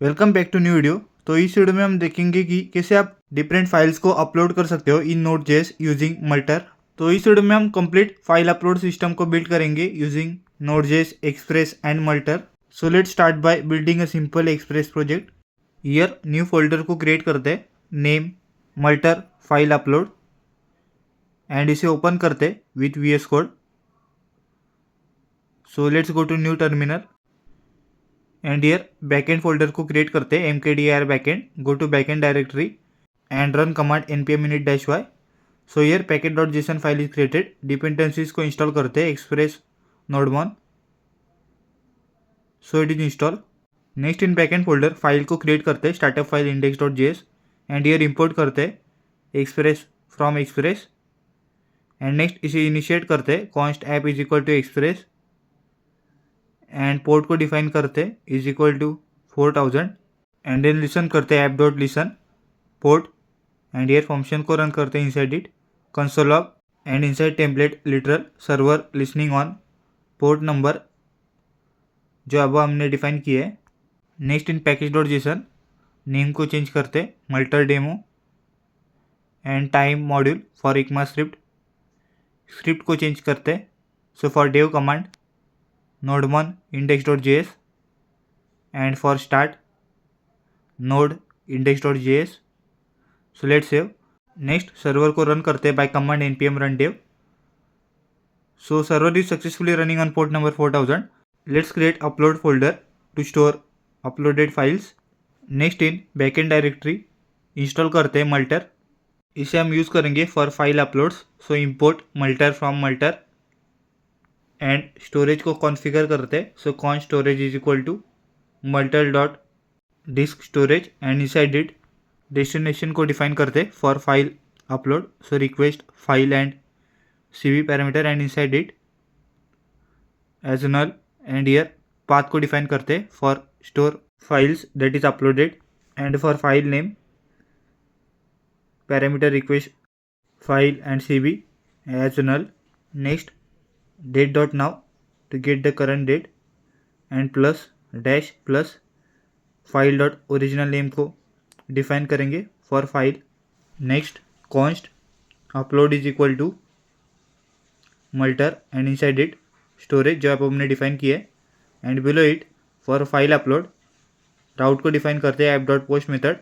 Welcome back to new video. तो इस video में हम देखेंगे कि कैसे आप डिफरेंट फाइल्स को अपलोड कर सकते हो इन Node.js यूजिंग मल्टर। तो इस वीडियो में हम कंप्लीट फाइल अपलोड सिस्टम को बिल्ड करेंगे using Node.js, express and multer. So let's start by building a simple express project. Here new folder को क्रिएट करते हैं, name multer file upload, and इसे ओपन करते with VS code. So let's go to new terminal and here backend folder को create करते हैं, mkdir backend, go to backend directory and run command npm init-y। So here package.json file is created. Dependencies को install करते हैं, express nodemon. So it is install. Next in backend folder file को create करते हैं, startup file index.js, and here import करते हैं express from express. And next इसे initiate करते हैं, const app is equal to express, and port को define करते हैं is equal to 4000, and then listen करते हैं app.listen port, and here function को रन करते हैं inside it console log, and inside template literal server listening on port number जो अब हमने डिफाइन किया है। नेक्स्ट इन package.json नेम को चेंज करते multer demo, and time module for ECMAScript script को चेंज करते। So for dev command nodemon index.js, and for start node index.js। So let's save. Next server को run करते हैं by command npm run dev। So server is successfully running on port number 4000। Let's create upload folder to store uploaded files. Next in backend directory install करते हैं multer. इसे हम use करेंगे for file uploads. So import multer from multer, and storage को configure करते हैं। So con storage is equal to multer dot disk storage, and inside it destination को define करते for file upload. So request file and cv parameter, and inside it as null, and here path को define करते for store files that is uploaded, and for file name parameter request file and cv as null. Next date dot now to get the current date, and plus dash plus file dot original name को define करेंगे for file. Next const upload is equal to multer, and inside it storage जो आप हमने define किया है, and below it for file upload route को define करते हैं app dot post method,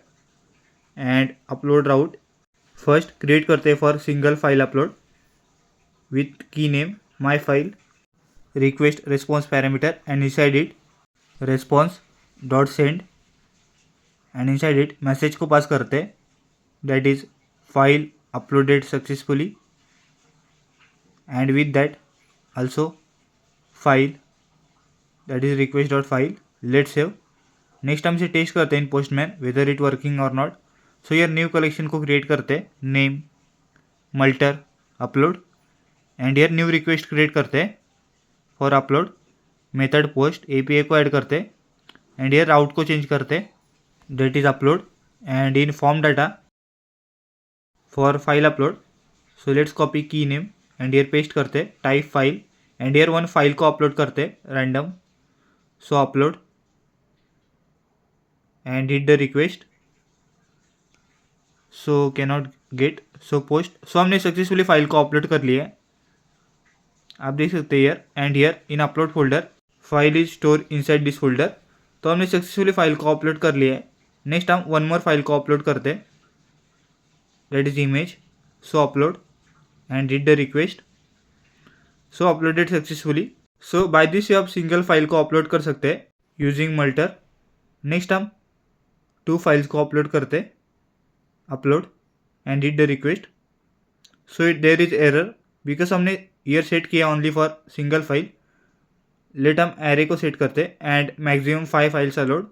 and upload route first create करते हैं for single file upload with key name my file request response parameter, and inside it response dot send, and inside it message को pass करते हैं that is file uploaded successfully, and with that also file that is request dot file. Let's save. Next हम इसे test करते हैं in postman whether it working और not. So यार new collection को क्रिएट करते हैं, नेम मल्टर अपलोड, एंड यार न्यू रिक्वेस्ट क्रिएट करते हैं for upload method post API को ऐड करते, एंड यार राउट को चेंज करते that is upload, and in form data for file upload. So let's copy की नेम एंड हियर पेस्ट करते type file, and here one file को upload करते random. So upload and hit the request. So cannot get, so post. सो हमने successfully file को upload कर लिया है, आप देख सकते हैं here, and here in upload folder file is store inside this folder. तो हमने सक्सेसफुली फाइल को अपलोड कर लिया है। नेक्स्ट हम वन मोर फाइल को अपलोड करते हैं that is image. So upload and hit the request. So uploaded successfully. So by this आप सिंगल फाइल को अपलोड कर सकते हैं यूजिंग मल्टर। नेक्स्ट हम टू फाइल्स को अपलोड करते upload and hit the request. So it there is error because हमने array set किया only for single file. Let हम एरे को सेट करते and maximum 5 files allowed,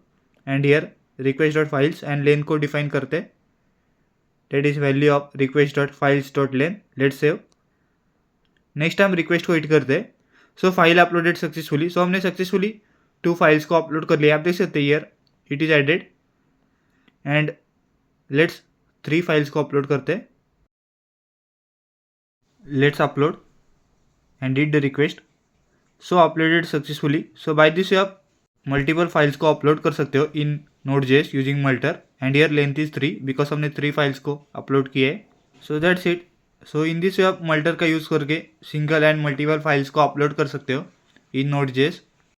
and here request dot files and len को define करते that is value of request dot files dot len. Let's save. Next हम request को hit करते हैं। So file uploaded successfully. So हमने successfully 2 files को upload कर लिया, आप देख सकते हैं here it is added, and let's 3 files को अपलोड करते हैं। Let's upload and hit the request. So uploaded successfully. So by this you have multiple files को अपलोड कर सकते हो in Node.js using multer and here length is 3 because हमने 3 files को upload किए है. So that's it. So in this way आप मल्टर का यूज़ करके सिंगल एंड मल्टीपल फाइल्स को अपलोड कर सकते हो इन Node.js.